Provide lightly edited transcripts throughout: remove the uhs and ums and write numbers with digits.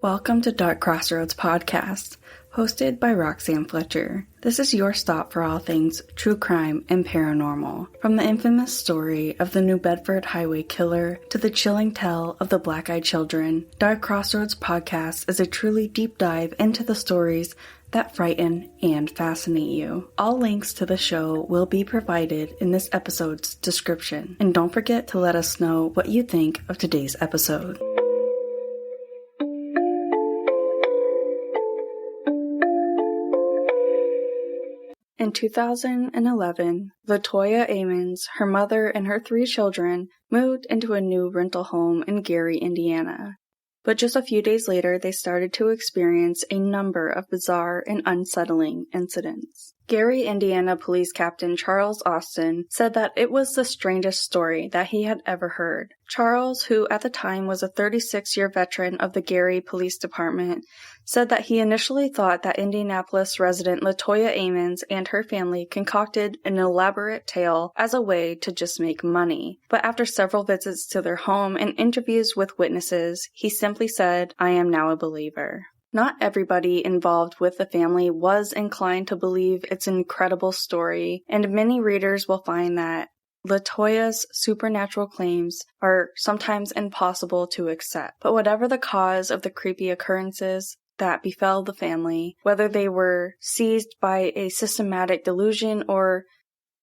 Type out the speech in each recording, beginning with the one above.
Welcome to Dark Crossroads Podcast, hosted by Roxanne Fletcher. This is your stop for all things true crime and paranormal. From the infamous story of the New Bedford Highway Killer to the chilling tale of the Black-Eyed Children, Dark Crossroads Podcast is a truly deep dive into the stories that frighten and fascinate you. All links to the show will be provided in this episode's description. And don't forget to let us know what you think of today's episode. In 2011, Latoya Ammons, her mother, and her 3 children moved into a new rental home in Gary, Indiana. But just a few days later, they started to experience a number of bizarre and unsettling incidents. Gary, Indiana Police Captain Charles Austin said that it was the strangest story that he had ever heard. Charles, who at the time was a 36-year veteran of the Gary Police Department, said that he initially thought that Indianapolis resident Latoya Ammons and her family concocted an elaborate tale as a way to just make money. But after several visits to their home and interviews with witnesses, he simply said, "I am now a believer." Not everybody involved with the family was inclined to believe its incredible story, and many readers will find that Latoya's supernatural claims are sometimes impossible to accept. But whatever the cause of the creepy occurrences that befell the family, whether they were seized by a systematic delusion or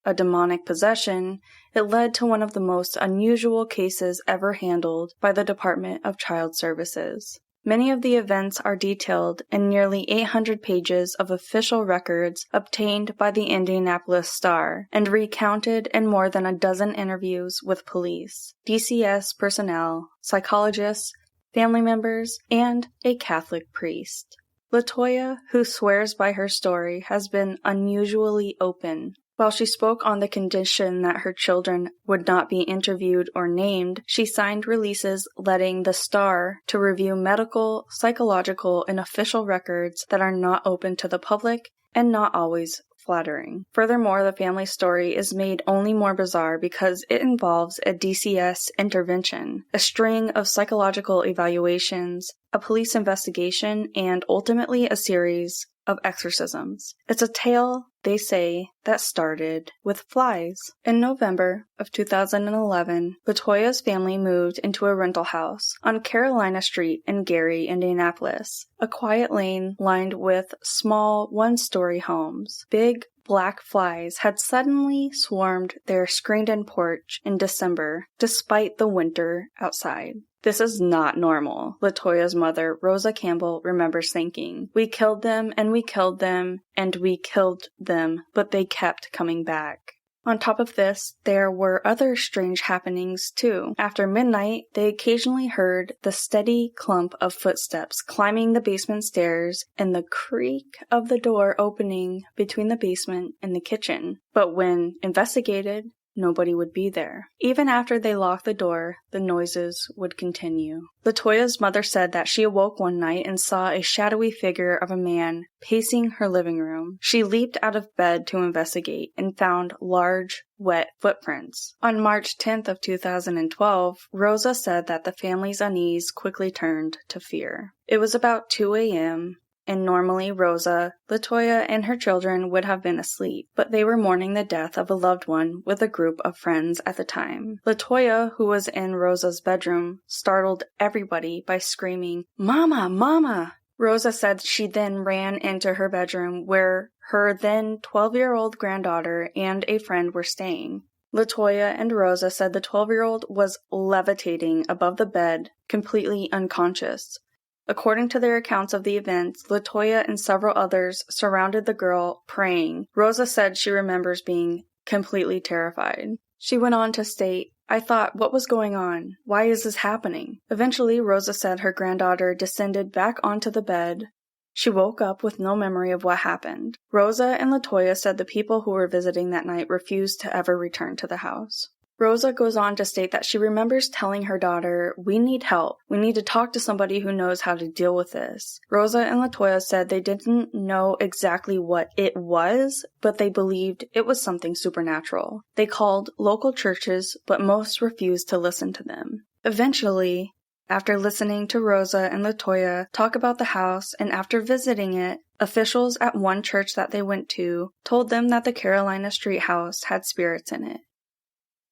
a demonic possession, it led to one of the most unusual cases ever handled by the Department of Child Services. Many of the events are detailed in nearly 800 pages of official records obtained by the Indianapolis Star and recounted in more than a dozen interviews with police, DCS personnel, psychologists, family members, and a Catholic priest. Latoya, who swears by her story, has been unusually open. While she spoke on the condition that her children would not be interviewed or named, she signed releases letting the Star to review medical, psychological, and official records that are not open to the public and not always flattering. Furthermore, the family story is made only more bizarre because it involves a DCS intervention, a string of psychological evaluations, a police investigation, and ultimately a series of exorcisms. It's a tale, they say, that started with flies. In November of 2011, Latoya's family moved into a rental house on Carolina Street in Gary, Indianapolis, a quiet lane lined with small one-story homes. Big black flies had suddenly swarmed their screened-in porch in December, despite the winter outside. "This is not normal," Latoya's mother, Rosa Campbell, remembers thinking. "We killed them, and we killed them, and we killed them, but they kept coming back." On top of this, there were other strange happenings too. After midnight, they occasionally heard the steady clump of footsteps climbing the basement stairs and the creak of the door opening between the basement and the kitchen. But when investigated, nobody would be there. Even after they locked the door, the noises would continue. Latoya's mother said that she awoke one night and saw a shadowy figure of a man pacing her living room. She leaped out of bed to investigate and found large, wet footprints. On March 10th of 2012, Rosa said that the family's unease quickly turned to fear. It was about 2 a.m., and normally Rosa, Latoya, and her children would have been asleep, but they were mourning the death of a loved one with a group of friends at the time. Latoya, who was in Rosa's bedroom, startled everybody by screaming, "Mama! Mama!" Rosa said she then ran into her bedroom where her then 12-year-old granddaughter and a friend were staying. Latoya and Rosa said the 12-year-old was levitating above the bed, completely unconscious. According to their accounts of the events, Latoya and several others surrounded the girl, praying. Rosa said she remembers being completely terrified. She went on to state, "I thought, what was going on? Why is this happening?" Eventually, Rosa said her granddaughter descended back onto the bed. She woke up with no memory of what happened. Rosa and Latoya said the people who were visiting that night refused to ever return to the house. Rosa goes on to state that she remembers telling her daughter, "We need help. We need to talk to somebody who knows how to deal with this." Rosa and Latoya said they didn't know exactly what it was, but they believed it was something supernatural. They called local churches, but most refused to listen to them. Eventually, After listening to Rosa and Latoya talk about the house and after visiting it, officials at one church that they went to told them that the Carolina Street house had spirits in it.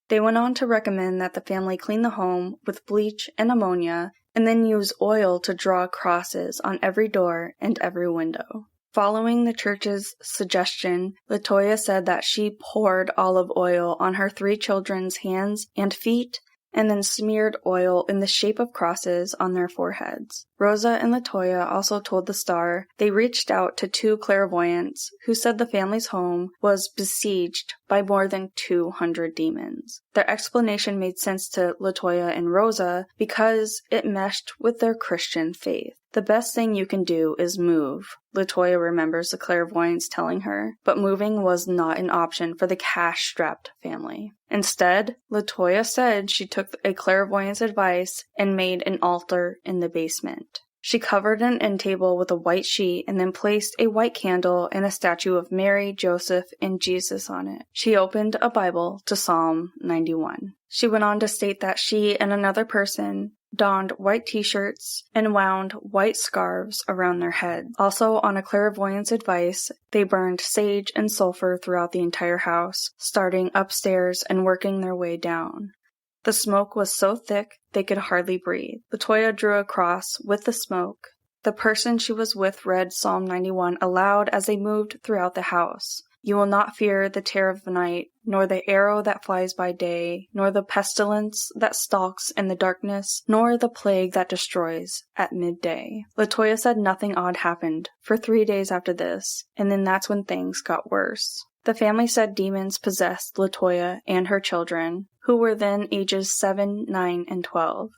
They went on to recommend that the family clean the home with bleach and ammonia and then use oil to draw crosses on every door and every window. Following the church's suggestion, Latoya said that she poured olive oil on her 3 children's hands and feet and then smeared oil in the shape of crosses on their foreheads. Rosa and Latoya also told the Star they reached out to 2 clairvoyants who said the family's home was besieged by more than 200 demons. Their explanation made sense to Latoya and Rosa because it meshed with their Christian faith. The best thing you can do is move, Latoya remembers the clairvoyants telling her, but moving was not an option for the cash-strapped family. Instead, Latoya said she took a clairvoyant's advice and made an altar in the basement. She covered an end table with a white sheet and then placed a white candle and a statue of Mary, Joseph, and Jesus on it. She opened a Bible to Psalm 91. She went on to state that she and another person donned white t-shirts and wound white scarves around their heads. Also, on a clairvoyant's advice, they burned sage and sulfur throughout the entire house, starting upstairs and working their way down. The smoke was so thick they could hardly breathe. Latoya drew a cross with the smoke. The person she was with read Psalm 91 aloud as they moved throughout the house. You will not fear the terror of the night, nor the arrow that flies by day, nor the pestilence that stalks in the darkness, nor the plague that destroys at midday. Latoya said nothing odd happened for 3 days after this, and then that's when things got worse. The family said demons possessed Latoya and her children, who were then ages 7, 9, and 12.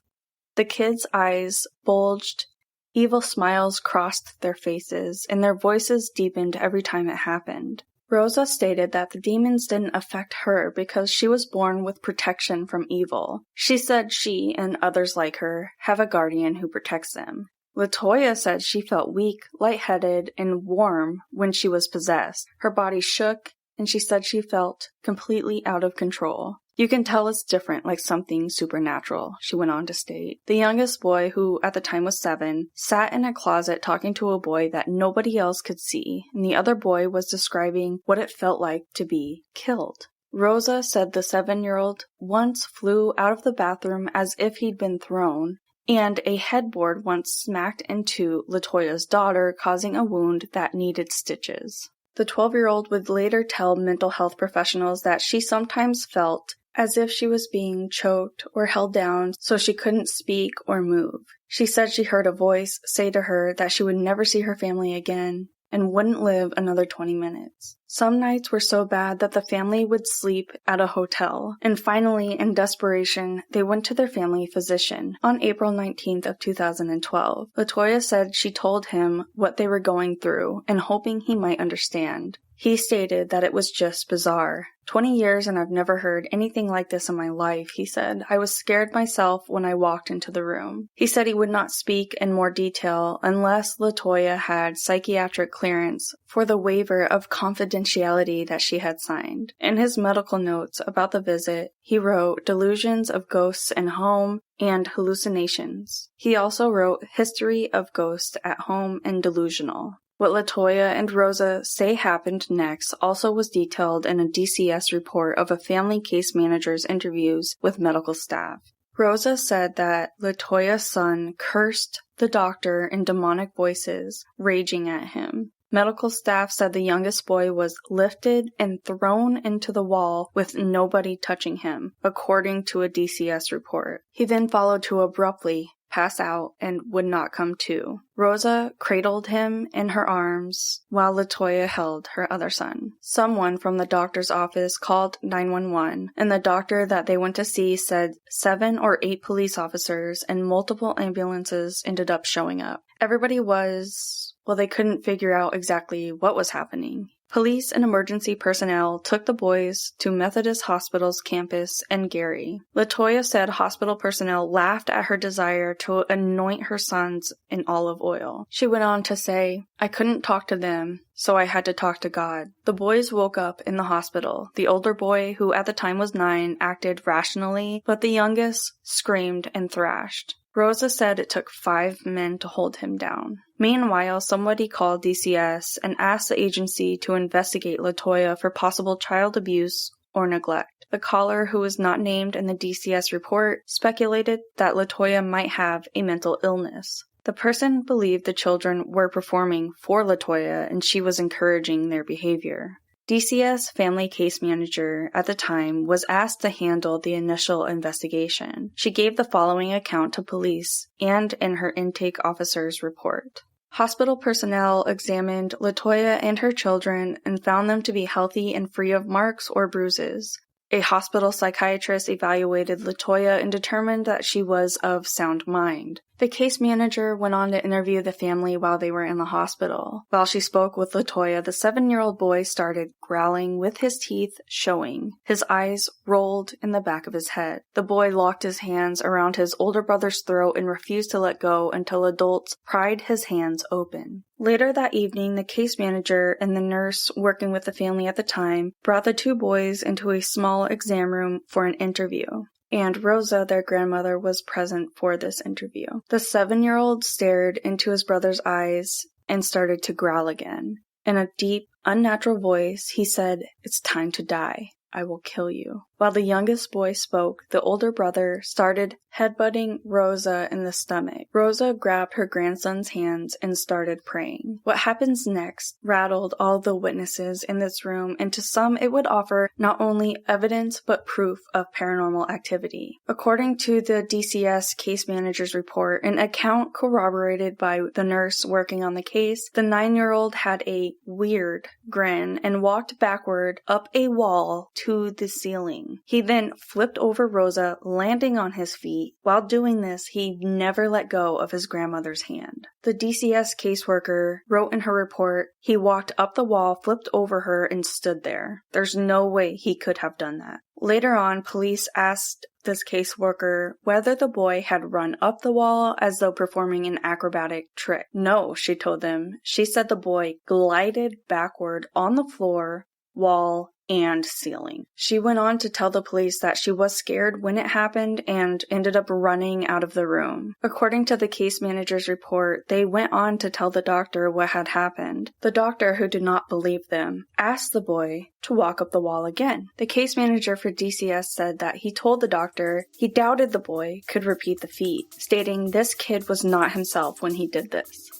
The kids' eyes bulged, evil smiles crossed their faces, and their voices deepened every time it happened. Rosa stated that the demons didn't affect her because she was born with protection from evil. She said she, and others like her, have a guardian who protects them. Latoya said she felt weak, lightheaded, and warm when she was possessed. Her body shook, and she said she felt completely out of control. You can tell it's different, like something supernatural, she went on to state. The youngest boy, who at the time was 7, sat in a closet talking to a boy that nobody else could see, and the other boy was describing what it felt like to be killed. Rosa said the 7-year-old once flew out of the bathroom as if he'd been thrown, and a headboard once smacked into Latoya's daughter, causing a wound that needed stitches. The 12-year-old would later tell mental health professionals that she sometimes felt as if she was being choked or held down so she couldn't speak or move. She said she heard a voice say to her that she would never see her family again and wouldn't live another 20 minutes. Some nights were so bad that the family would sleep at a hotel, and finally, in desperation, they went to their family physician. On April 19th of 2012, Latoya said she told him what they were going through and hoping he might understand. He stated that it was just bizarre. 20 years and I've never heard anything like this in my life, he said. I was scared myself when I walked into the room. He said he would not speak in more detail unless Latoya had psychiatric clearance for the waiver of confidentiality that she had signed. In his medical notes about the visit, he wrote delusions of ghosts in home and hallucinations. He also wrote history of ghosts at home and delusional. What Latoya and Rosa say happened next also was detailed in a DCS report of a family case manager's interviews with medical staff. Rosa said that Latoya's son cursed the doctor in demonic voices, raging at him. Medical staff said the youngest boy was lifted and thrown into the wall with nobody touching him, according to a DCS report. He then followed to abruptly pass out and would not come to. Rosa cradled him in her arms while Latoya held her other son. Someone from the doctor's office called 911, and the doctor that they went to see said 7 or 8 police officers and multiple ambulances ended up showing up. Everybody was, they couldn't figure out exactly what was happening. Police and emergency personnel took the boys to Methodist Hospital's campus in Gary. Latoya said hospital personnel laughed at her desire to anoint her sons in olive oil. She went on to say, I couldn't talk to them, so I had to talk to God. The boys woke up in the hospital. The older boy, who at the time was 9, acted rationally, but the youngest screamed and thrashed. Rosa said it took 5 men to hold him down. Meanwhile, somebody called DCS and asked the agency to investigate Latoya for possible child abuse or neglect. The caller, who was not named in the DCS report, speculated that Latoya might have a mental illness. The person believed the children were performing for Latoya and she was encouraging their behavior. DCS family case manager at the time was asked to handle the initial investigation. She gave the following account to police and in her intake officer's report. Hospital personnel examined Latoya and her children and found them to be healthy and free of marks or bruises. A hospital psychiatrist evaluated Latoya and determined that she was of sound mind. The case manager went on to interview the family while they were in the hospital. While she spoke with Latoya, the 7-year-old boy started growling with his teeth showing. His eyes rolled in the back of his head. The boy locked his hands around his older brother's throat and refused to let go until adults pried his hands open. Later that evening, the case manager and the nurse working with the family at the time brought the 2 boys into a small exam room for an interview. And Rosa, their grandmother, was present for this interview. The 7-year-old stared into his brother's eyes and started to growl again. In a deep, unnatural voice, he said, "It's time to die. I will kill you." While the youngest boy spoke, the older brother started headbutting Rosa in the stomach. Rosa grabbed her grandson's hands and started praying. What happens next rattled all the witnesses in this room, and to some it would offer not only evidence but proof of paranormal activity. According to the DCS case manager's report, an account corroborated by the nurse working on the case, the 9-year-old had a weird grin and walked backward up a wall to the ceiling. He then flipped over Rosa, landing on his feet. While doing this, he never let go of his grandmother's hand. The DCS caseworker wrote in her report, "He walked up the wall, flipped over her, and stood there. There's no way he could have done that." Later on, police asked this caseworker whether the boy had run up the wall as though performing an acrobatic trick. No, she told them. She said the boy glided backward on the floor, wall, and ceiling. She went on to tell the police that she was scared when it happened and ended up running out of the room. According to the case manager's report, they went on to tell the doctor what had happened. The doctor, who did not believe them, asked the boy to walk up the wall again. The case manager for DCS said that he told the doctor he doubted the boy could repeat the feat, stating this kid was not himself when he did this.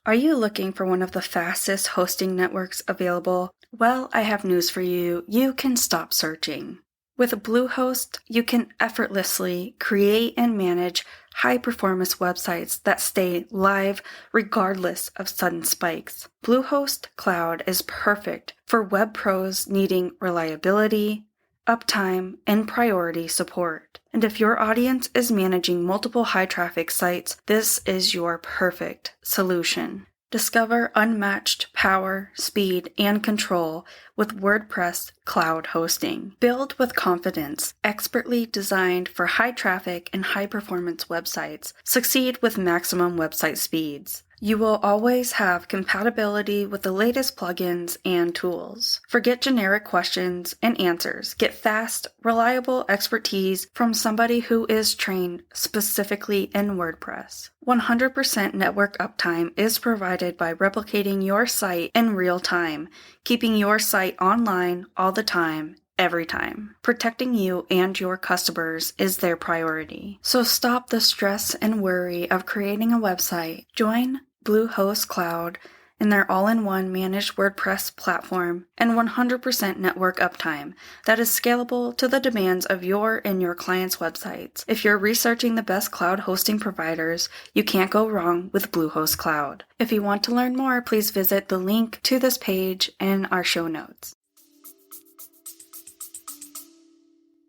Are you looking for one of the fastest hosting networks available? Well, I have news for you. You can stop searching. With Bluehost, you can effortlessly create and manage high-performance websites that stay live regardless of sudden spikes. Bluehost Cloud is perfect for web pros needing reliability, uptime, and priority support. And if your audience is managing multiple high-traffic sites, this is your perfect solution. Discover unmatched power, speed, and control with WordPress cloud hosting. Build with confidence, expertly designed for high-traffic and high-performance websites. Succeed with maximum website speeds. You will always have compatibility with the latest plugins and tools. Forget generic questions and answers. Get fast, reliable expertise from somebody who is trained specifically in WordPress. 100% network uptime is provided by replicating your site in real time, keeping your site online all the time, every time. Protecting you and your customers is their priority. So stop the stress and worry of creating a website. Join Bluehost Cloud in their all-in-one managed WordPress platform and 100% network uptime that is scalable to the demands of your and your clients' websites. If you're researching the best cloud hosting providers, you can't go wrong with Bluehost Cloud. If you want to learn more, please visit the link to this page in our show notes.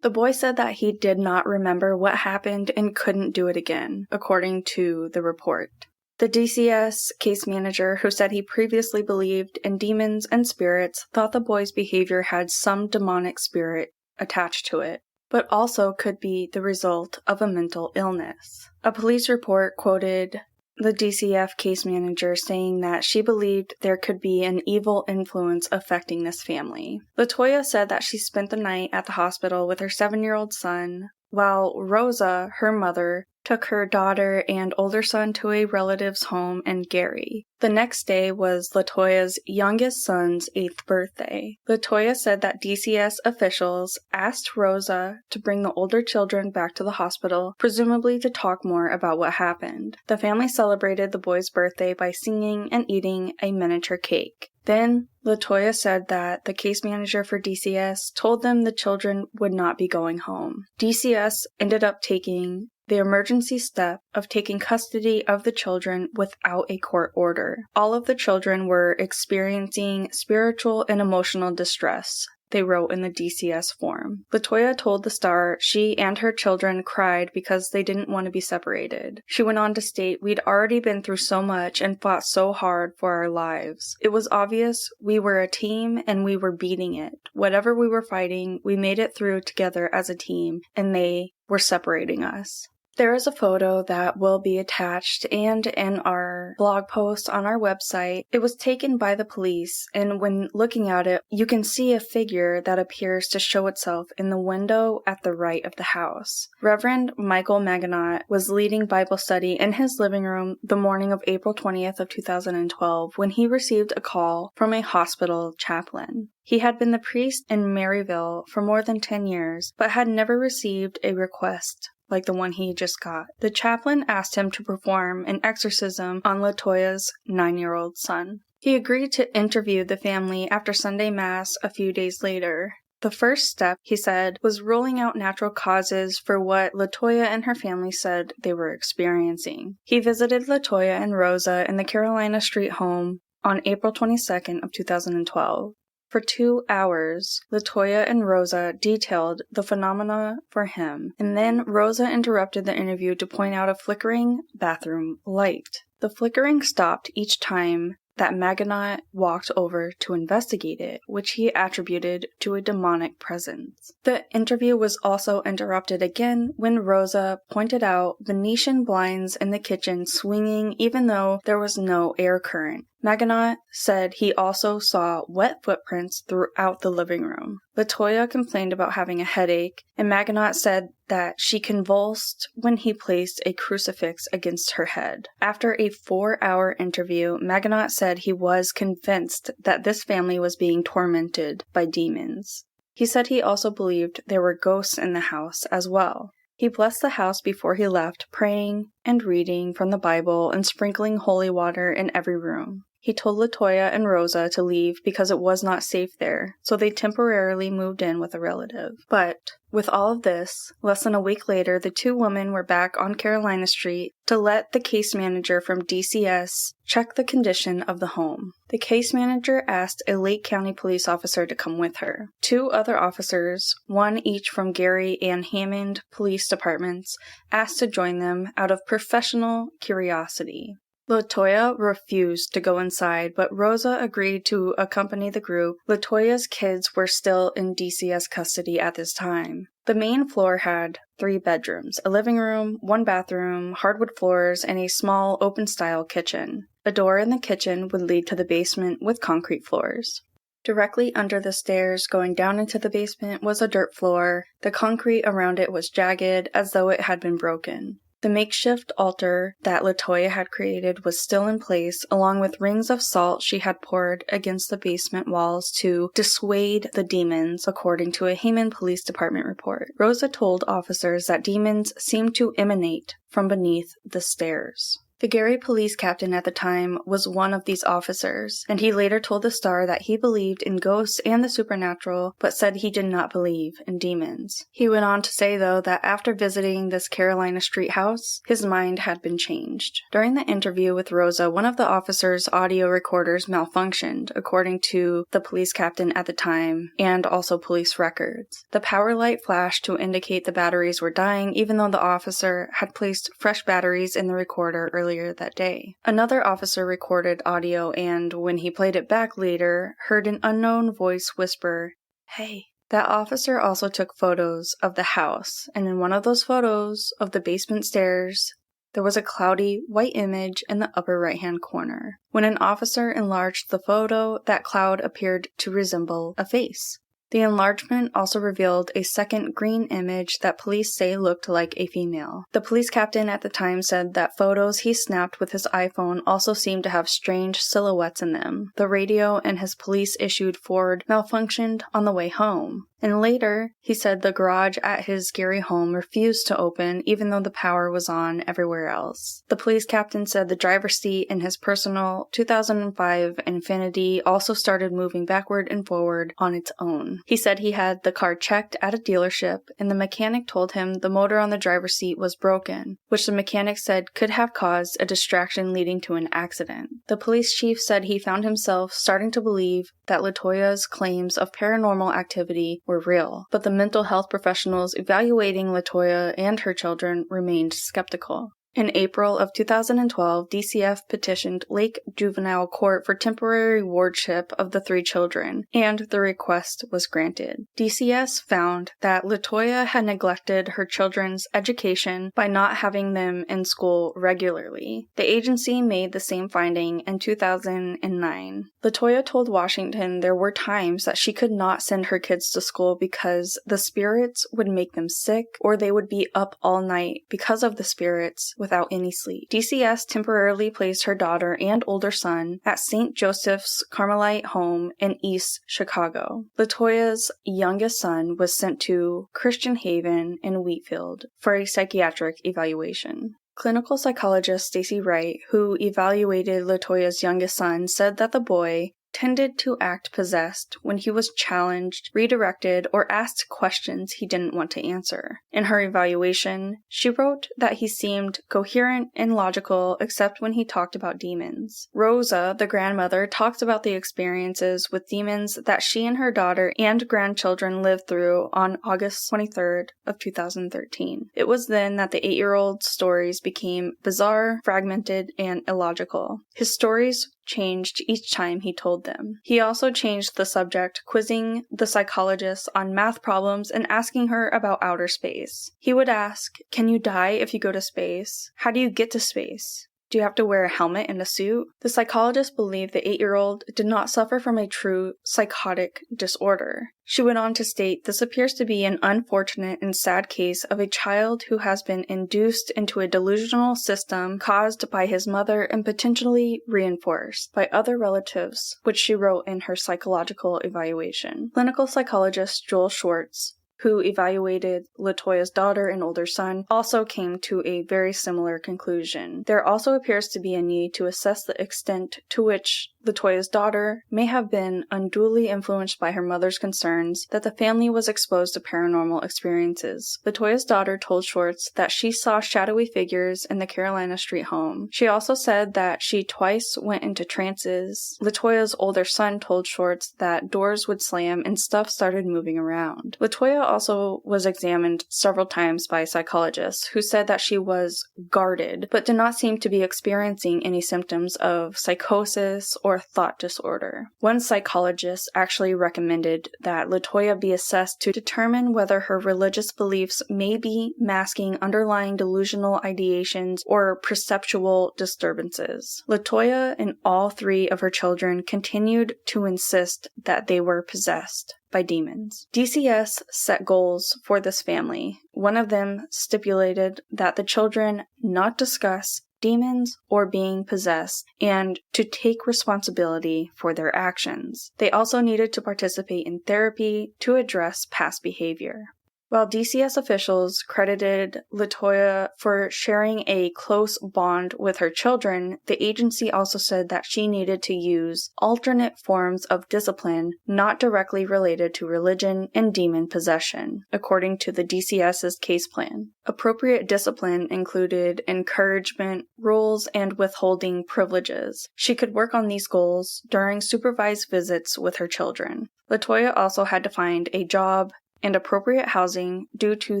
The boy said that he did not remember what happened and couldn't do it again, according to the report. The DCS case manager, who said he previously believed in demons and spirits, thought the boy's behavior had some demonic spirit attached to it, but also could be the result of a mental illness. A police report quoted the DCF case manager, saying that she believed there could be an evil influence affecting this family. Latoya said that she spent the night at the hospital with her 7-year-old son, while Rosa, her mother, took her daughter and older son to a relative's home in Gary. The next day was Latoya's youngest son's 8th birthday. Latoya said that DCS officials asked Rosa to bring the older children back to the hospital, presumably to talk more about what happened. The family celebrated the boy's birthday by singing and eating a miniature cake. Then, Latoya said that the case manager for DCS told them the children would not be going home. DCS ended up taking the emergency step of taking custody of the children without a court order. All of the children were experiencing spiritual and emotional distress, they wrote in the DCS form. Latoya told the Star she and her children cried because they didn't want to be separated. She went on to state, "We'd already been through so much and fought so hard for our lives. It was obvious we were a team and we were beating it. Whatever we were fighting, we made it through together as a team, and they were separating us." There is a photo that will be attached and in our blog post on our website. It was taken by the police, and when looking at it, you can see a figure that appears to show itself in the window at the right of the house. Reverend Michael Maganot was leading Bible study in his living room the morning of April 20th of 2012 when he received a call from a hospital chaplain. He had been the priest in Maryville for more than 10 years, but had never received a request like the one he just got. The chaplain asked him to perform an exorcism on Latoya's 9-year-old son. He agreed to interview the family after Sunday Mass a few days later. The first step, he said, was ruling out natural causes for what Latoya and her family said they were experiencing. He visited Latoya and Rosa in the Carolina Street home on April 22nd of 2012. For 2 hours, Latoya and Rosa detailed the phenomena for him, and then Rosa interrupted the interview to point out a flickering bathroom light. The flickering stopped each time that Maganot walked over to investigate it, which he attributed to a demonic presence. The interview was also interrupted again when Rosa pointed out Venetian blinds in the kitchen swinging even though there was no air current. Maganot said he also saw wet footprints throughout the living room. Latoya complained about having a headache, and Maganot said that she convulsed when he placed a crucifix against her head. After a 4-hour interview, Maganot said he was convinced that this family was being tormented by demons. He said he also believed there were ghosts in the house as well. He blessed the house before he left, praying and reading from the Bible and sprinkling holy water in every room. He told Latoya and Rosa to leave because it was not safe there, so they temporarily moved in with a relative. But with all of this, less than a week later, the two women were back on Carolina Street to let the case manager from DCS check the condition of the home. The case manager asked a Lake County police officer to come with her. 2 other officers, one each from Gary and Hammond police departments, asked to join them out of professional curiosity. Latoya refused to go inside, but Rosa agreed to accompany the group. Latoya's kids were still in DCS custody at this time. The main floor had 3 bedrooms, a living room, 1 bathroom, hardwood floors, and a small open-style kitchen. A door in the kitchen would lead to the basement with concrete floors. Directly under the stairs going down into the basement was a dirt floor. The concrete around it was jagged, as though it had been broken. The makeshift altar that Latoya had created was still in place, along with rings of salt she had poured against the basement walls to dissuade the demons, according to a Hammond Police Department report. Rosa told officers that demons seemed to emanate from beneath the stairs. The Gary police captain at the time was one of these officers, and he later told the Star that he believed in ghosts and the supernatural, but said he did not believe in demons. He went on to say, though, that after visiting this Carolina Street house, his mind had been changed. During the interview with Rosa, one of the officers' audio recorders malfunctioned, according to the police captain at the time, and also police records. The power light flashed to indicate the batteries were dying, even though the officer had placed fresh batteries in the recorder earlier that day. Another officer recorded audio and, when he played it back later, heard an unknown voice whisper, "Hey." That officer also took photos of the house, and in one of those photos of the basement stairs, there was a cloudy, white image in the upper right-hand corner. When an officer enlarged the photo, that cloud appeared to resemble a face. The enlargement also revealed a second green image that police say looked like a female. The police captain at the time said that photos he snapped with his iPhone also seemed to have strange silhouettes in them. The radio in his police-issued Ford malfunctioned on the way home. And later, he said the garage at his Gary home refused to open even though the power was on everywhere else. The police captain said the driver's seat in his personal 2005 Infiniti also started moving backward and forward on its own. He said he had the car checked at a dealership, and the mechanic told him the motor on the driver's seat was broken, which the mechanic said could have caused a distraction leading to an accident. The police chief said he found himself starting to believe that Latoya's claims of paranormal activity were real, but the mental health professionals evaluating Latoya and her children remained skeptical. In April of 2012, DCF petitioned Lake Juvenile Court for temporary wardship of the 3 children, and the request was granted. DCS found that Latoya had neglected her children's education by not having them in school regularly. The agency made the same finding in 2009. Latoya told Washington there were times that she could not send her kids to school because the spirits would make them sick, or they would be up all night because of the spirits without any sleep. DCS temporarily placed her daughter and older son at St. Joseph's Carmelite home in East Chicago. Latoya's youngest son was sent to Christian Haven in Wheatfield for a psychiatric evaluation. Clinical psychologist Stacy Wright, who evaluated Latoya's youngest son, said that the boy tended to act possessed when he was challenged, redirected, or asked questions he didn't want to answer. In her evaluation, she wrote that he seemed coherent and logical except when he talked about demons. Rosa, the grandmother, talked about the experiences with demons that she and her daughter and grandchildren lived through on August 23rd of 2013. It was then that the 8-year-old's stories became bizarre, fragmented, and illogical. His stories changed each time he told them. He also changed the subject, quizzing the psychologist on math problems and asking her about outer space. He would ask, "Can you die if you go to space? How do you get to space? Do you have to wear a helmet and a suit?" The psychologist believed the 8-year-old did not suffer from a true psychotic disorder. She went on to state, "This appears to be an unfortunate and sad case of a child who has been induced into a delusional system caused by his mother and potentially reinforced by other relatives," which she wrote in her psychological evaluation. Clinical psychologist Joel Schwartz, who evaluated Latoya's daughter and older son, also came to a very similar conclusion. There also appears to be a need to assess the extent to which Latoya's daughter may have been unduly influenced by her mother's concerns that the family was exposed to paranormal experiences. Latoya's daughter told Schwartz that she saw shadowy figures in the Carolina Street home. She also said that she twice went into trances. Latoya's older son told Schwartz that doors would slam and stuff started moving around. Latoya also was examined several times by psychologists who said that she was guarded, but did not seem to be experiencing any symptoms of psychosis or thought disorder. One psychologist actually recommended that Latoya be assessed to determine whether her religious beliefs may be masking underlying delusional ideations or perceptual disturbances. Latoya and all 3 of her children continued to insist that they were possessed by demons. DCS set goals for this family. One of them stipulated that the children not discuss demons or being possessed, and to take responsibility for their actions. They also needed to participate in therapy to address past behavior. While DCS officials credited Latoya for sharing a close bond with her children, the agency also said that she needed to use alternate forms of discipline not directly related to religion and demon possession, according to the DCS's case plan. Appropriate discipline included encouragement, rules, and withholding privileges. She could work on these goals during supervised visits with her children. Latoya also had to find a job and appropriate housing due to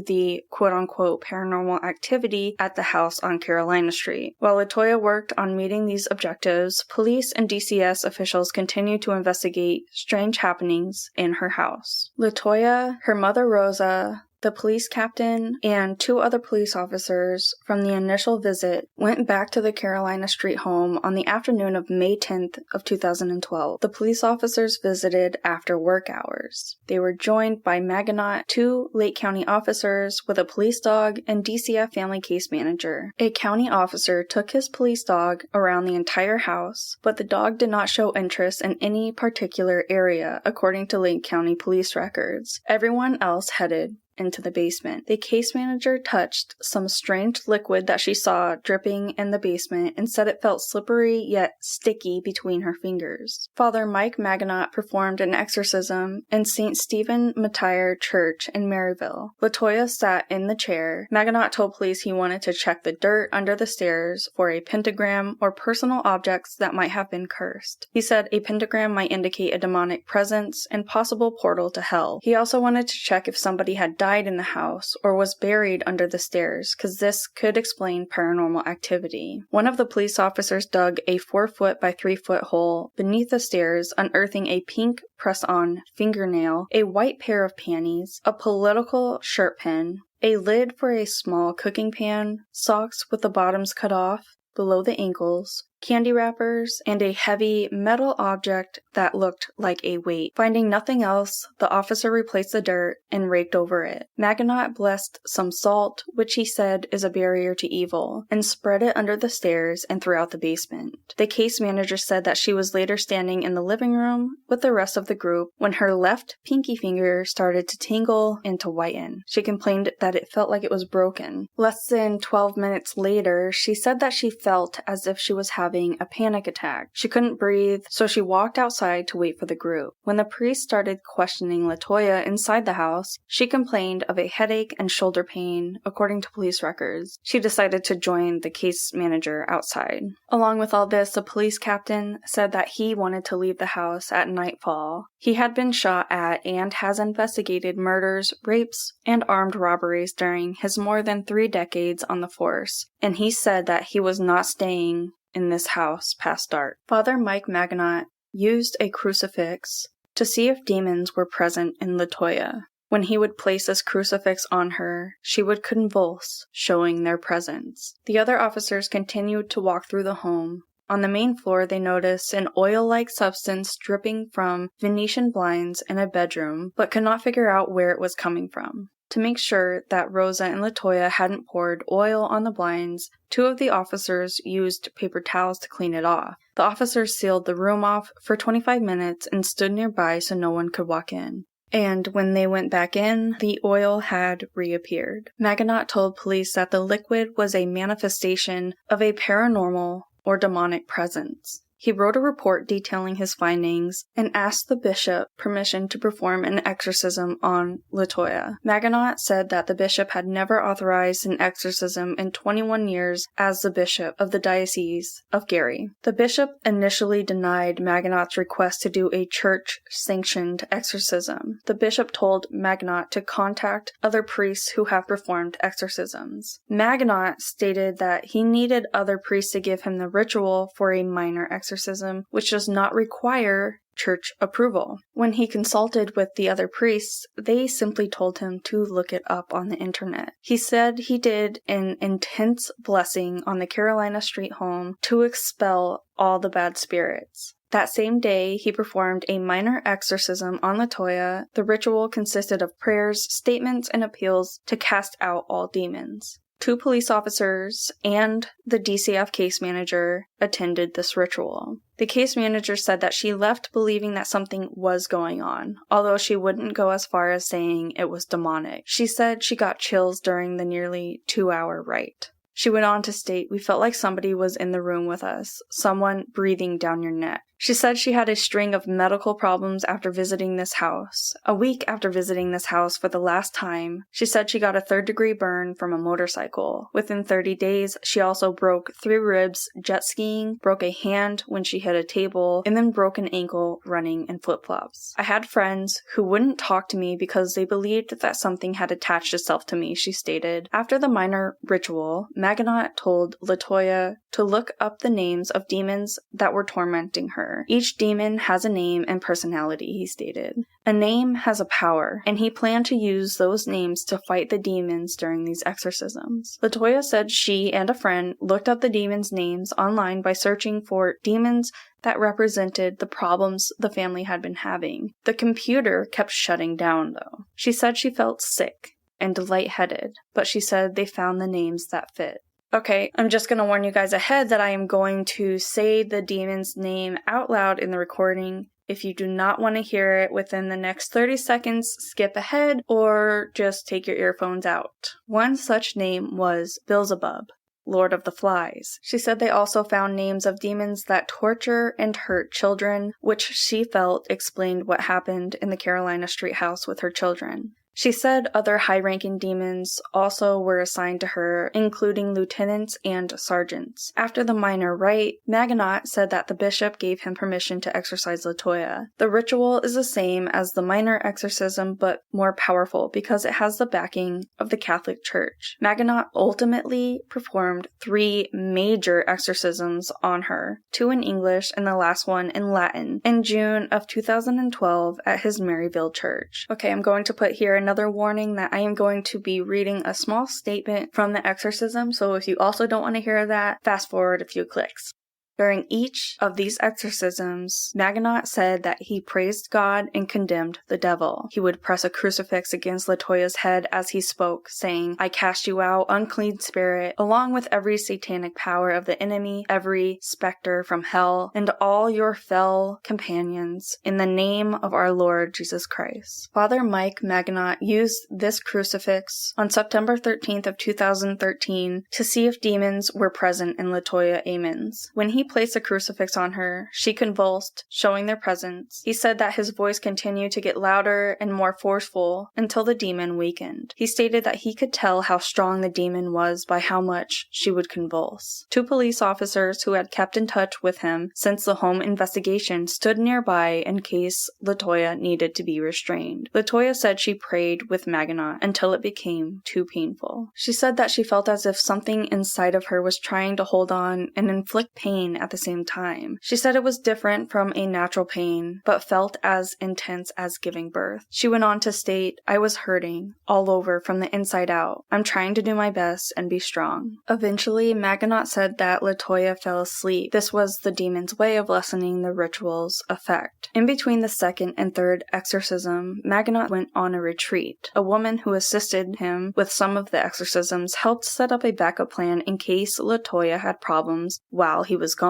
the quote-unquote paranormal activity at the house on Carolina Street. While Latoya worked on meeting these objectives, police and DCS officials continued to investigate strange happenings in her house. Latoya, her mother Rosa, The police captain and 2 other police officers from the initial visit went back to the Carolina Street home on the afternoon of May 10th of 2012. The police officers visited after work hours. They were joined by Maginot, 2 Lake County officers with a police dog, and DCF family case manager. A county officer took his police dog around the entire house, but the dog did not show interest in any particular area, according to Lake County police records. Everyone else headed into the basement. The case manager touched some strange liquid that she saw dripping in the basement and said it felt slippery yet sticky between her fingers. Father Mike Maginot performed an exorcism in St. Stephen Matire Church in Maryville. Latoya sat in the chair. Maginot told police he wanted to check the dirt under the stairs for a pentagram or personal objects that might have been cursed. He said a pentagram might indicate a demonic presence and possible portal to hell. He also wanted to check if somebody had died in the house or was buried under the stairs, because this could explain paranormal activity. One of the police officers dug a 4-foot by 3-foot hole beneath the stairs, unearthing a pink press-on fingernail, a white pair of panties, a political shirt pin, a lid for a small cooking pan, socks with the bottoms cut off below the ankles, candy wrappers, and a heavy metal object that looked like a weight. Finding nothing else, the officer replaced the dirt and raked over it. Maginot blessed some salt, which he said is a barrier to evil, and spread it under the stairs and throughout the basement. The case manager said that she was later standing in the living room with the rest of the group when her left pinky finger started to tingle and to whiten. She complained that it felt like it was broken. Less than 12 minutes later, she said that she felt as if she was having a panic attack. She couldn't breathe, so she walked outside to wait for the group. When the priest started questioning Latoya inside the house, she complained of a headache and shoulder pain, according to police records. She decided to join the case manager outside. Along with all this, the police captain said that he wanted to leave the house at nightfall. He had been shot at and has investigated murders, rapes, and armed robberies during his more than 3 decades on the force, and he said that he was not staying in this house past dark. Father Mike Maginot used a crucifix to see if demons were present in Latoya. When he would place this crucifix on her, she would convulse, showing their presence. The other officers continued to walk through the home. On the main floor, they noticed an oil-like substance dripping from Venetian blinds in a bedroom, but could not figure out where it was coming from. To make sure that Rosa and Latoya hadn't poured oil on the blinds, 2 of the officers used paper towels to clean it off. The officers sealed the room off for 25 minutes and stood nearby so no one could walk in. And when they went back in, the oil had reappeared. Maginot told police that the liquid was a manifestation of a paranormal or demonic presence. He wrote a report detailing his findings and asked the bishop permission to perform an exorcism on Latoya. Maginot said that the bishop had never authorized an exorcism in 21 years as the bishop of the Diocese of Gary. The bishop initially denied Maginot's request to do a church-sanctioned exorcism. The bishop told Maginot to contact other priests who have performed exorcisms. Maginot stated that he needed other priests to give him the ritual for a minor exorcism, which does not require church approval. When he consulted with the other priests, they simply told him to look it up on the internet. He said he did an intense blessing on the Carolina Street home to expel all the bad spirits. That same day, he performed a minor exorcism on Latoya. The ritual consisted of prayers, statements, and appeals to cast out all demons. 2 police officers and the DCF case manager attended this ritual. The case manager said that she left believing that something was going on, although she wouldn't go as far as saying it was demonic. She said she got chills during the nearly 2-hour rite. She went on to state, "We felt like somebody was in the room with us, someone breathing down your neck." She said she had a string of medical problems after visiting this house. A week after visiting this house for the last time, she said she got a 3rd-degree burn from a motorcycle. Within 30 days, she also broke 3 ribs jet skiing, broke a hand when she hit a table, and then broke an ankle running in flip-flops. "I had friends who wouldn't talk to me because they believed that something had attached itself to me," she stated. After the minor ritual, Maginot told Latoya to look up the names of demons that were tormenting her. Each demon has a name and personality, he stated. A name has a power, and he planned to use those names to fight the demons during these exorcisms. Latoya said she and a friend looked up the demons' names online by searching for demons that represented the problems the family had been having. The computer kept shutting down, though. She said she felt sick and lightheaded, but she said they found the names that fit. Okay, I'm just going to warn you guys ahead that I am going to say the demon's name out loud in the recording. If you do not want to hear it within the next 30 seconds, skip ahead or just take your earphones out. One such name was Beelzebub, Lord of the Flies. She said they also found names of demons that torture and hurt children, which she felt explained what happened in the Carolina Street house with her children. She said other high-ranking demons also were assigned to her, including lieutenants and sergeants. After the minor rite, Maginot said that the bishop gave him permission to exorcise Latoya. The ritual is the same as the minor exorcism, but more powerful because it has the backing of the Catholic Church. Maginot ultimately performed 3 major exorcisms on her, 2 in English and the last one in Latin, in June of 2012 at his Maryville church. Okay, I'm going to put here another warning that I am going to be reading a small statement from the exorcism, so if you also don't want to hear that, fast forward a few clicks. During each of these exorcisms, Maginot said that he praised God and condemned the devil. He would press a crucifix against Latoya's head as he spoke, saying, "I cast you out, unclean spirit, along with every satanic power of the enemy, every specter from hell, and all your fell companions, in the name of our Lord Jesus Christ." Father Mike Maginot used this crucifix on September 13th of 2013 to see if demons were present in Latoya Ammons. When he placed a crucifix on her, she convulsed, showing their presence. He said that his voice continued to get louder and more forceful until the demon weakened. He stated that he could tell how strong the demon was by how much she would convulse. 2 police officers who had kept in touch with him since the home investigation stood nearby in case Latoya needed to be restrained. Latoya said she prayed with Maginot until it became too painful. She said that she felt as if something inside of her was trying to hold on and inflict pain at the same time. She said it was different from a natural pain, but felt as intense as giving birth. She went on to state, "I was hurting all over from the inside out. I'm trying to do my best and be strong." Eventually, Maginot said that Latoya fell asleep. This was the demon's way of lessening the ritual's effect. In between the second and third exorcism, Maginot went on a retreat. A woman who assisted him with some of the exorcisms helped set up a backup plan in case Latoya had problems while he was gone.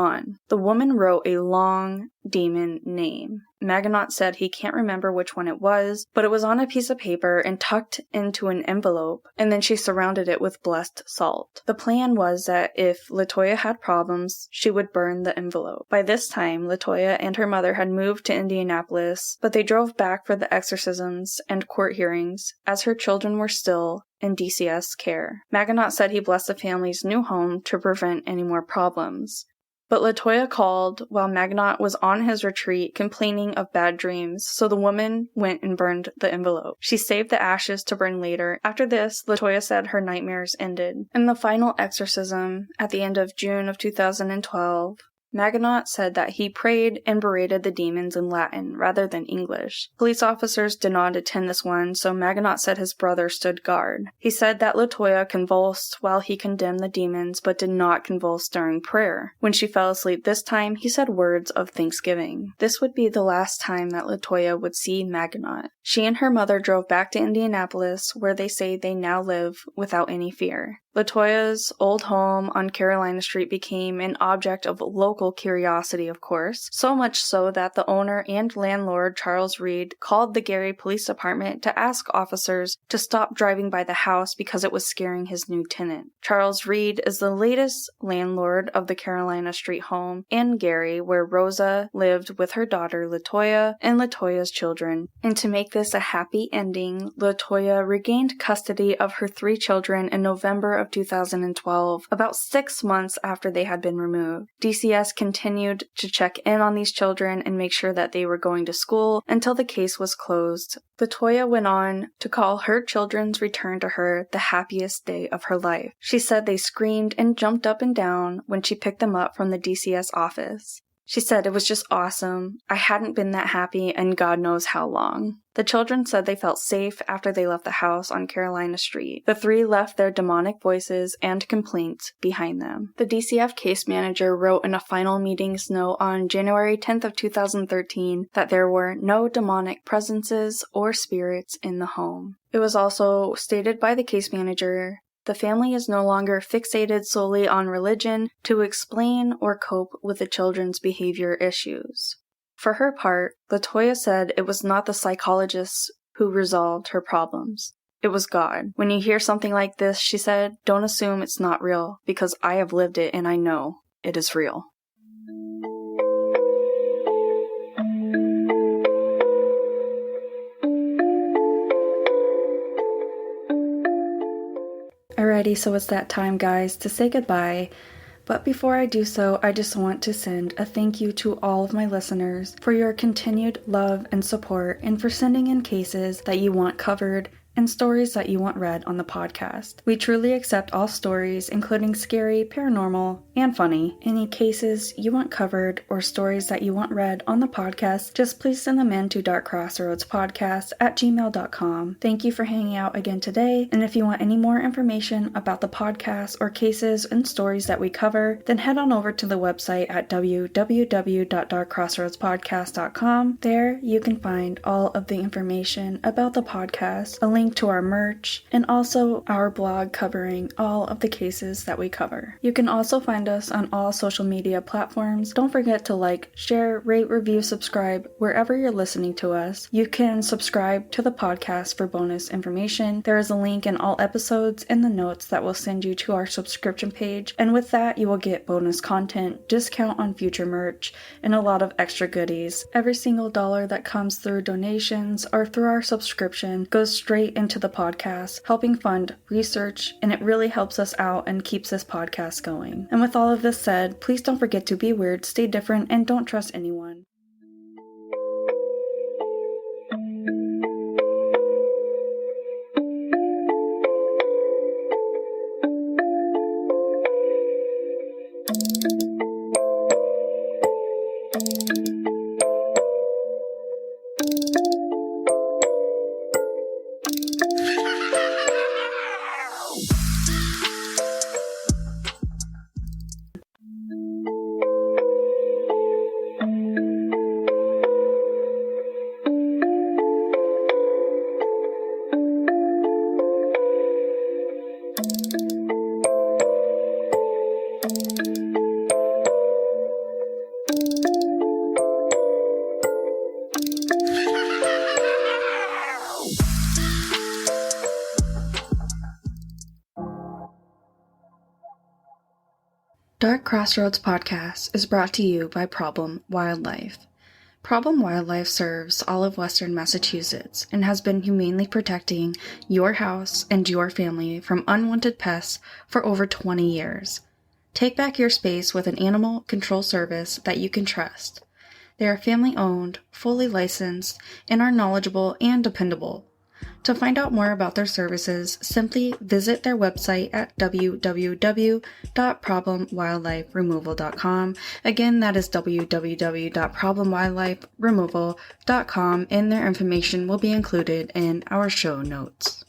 The woman wrote a long demon name. Maginot said he can't remember which one it was, but it was on a piece of paper and tucked into an envelope, and then she surrounded it with blessed salt. The plan was that if Latoya had problems, she would burn the envelope. By this time, Latoya and her mother had moved to Indianapolis, but they drove back for the exorcisms and court hearings, as her children were still in DCS care. Maginot said he blessed the family's new home to prevent any more problems. But Latoya called while Maginot was on his retreat complaining of bad dreams, so the woman went and burned the envelope. She saved the ashes to burn later. After this, Latoya said her nightmares ended. In the final exorcism, at the end of June of 2012, Maginot said that he prayed and berated the demons in Latin rather than English. Police officers did not attend this one, so Maginot said his brother stood guard. He said that Latoya convulsed while he condemned the demons but did not convulse during prayer. When she fell asleep this time, he said words of thanksgiving. This would be the last time that Latoya would see Maginot. She and her mother drove back to Indianapolis, where they say they now live without any fear. Latoya's old home on Carolina Street became an object of local curiosity, of course, so much so that the owner and landlord, Charles Reed, called the Gary Police Department to ask officers to stop driving by the house because it was scaring his new tenant. Charles Reed is the latest landlord of the Carolina Street home in Gary, where Rosa lived with her daughter Latoya and Latoya's children. And to make this a happy ending, Latoya regained custody of her 3 children in November of 2012, about 6 months after they had been removed. DCS continued to check in on these children and make sure that they were going to school until the case was closed. Latoya went on to call her children's return to her the happiest day of her life. She said they screamed and jumped up and down when she picked them up from the DCS office. She said it was just awesome. I hadn't been that happy in God knows how long. The children said they felt safe after they left the house on Carolina Street. The 3 left their demonic voices and complaints behind them. The DCF case manager wrote in a final meetings note on January 10th of 2013 that there were no demonic presences or spirits in the home. It was also stated by the case manager, the family is no longer fixated solely on religion to explain or cope with the children's behavior issues. For her part, Latoya said it was not the psychologists who resolved her problems. It was God. When you hear something like this, she said, don't assume it's not real, because I have lived it and I know it is real. Alrighty, so it's that time, guys, to say goodbye. But before I do so, I just want to send a thank you to all of my listeners for your continued love and support and for sending in cases that you want covered and stories that you want read on the podcast. We truly accept all stories, including scary, paranormal, and funny. Any cases you want covered or stories that you want read on the podcast, just please send them in to darkcrossroadspodcast@gmail.com. Thank you for hanging out again today, and if you want any more information about the podcast or cases and stories that we cover, then head on over to the website at www.darkcrossroadspodcast.com. There you can find all of the information about the podcast, a link to our merch, and also our blog covering all of the cases that we cover. You can also find us on all social media platforms. Don't forget to like, share, rate, review, subscribe wherever you're listening to us. You can subscribe to the podcast for bonus information. There is a link in all episodes in the notes that will send you to our subscription page, and with that you will get bonus content, discount on future merch, and a lot of extra goodies. Every single dollar that comes through donations or through our subscription goes straight into the podcast, helping fund research, and it really helps us out and keeps this podcast going. And with all of this said, please don't forget to be weird, stay different, and don't trust anyone. Dark Crossroads Podcast is brought to you by Problem Wildlife. Problem Wildlife serves all of Western Massachusetts and has been humanely protecting your house and your family from unwanted pests for over 20 years. Take back your space with an animal control service that you can trust. They are family-owned, fully licensed, and are knowledgeable and dependable. To find out more about their services, simply visit their website at www.problemwildliferemoval.com. Again, that is www.problemwildliferemoval.com, and their information will be included in our show notes.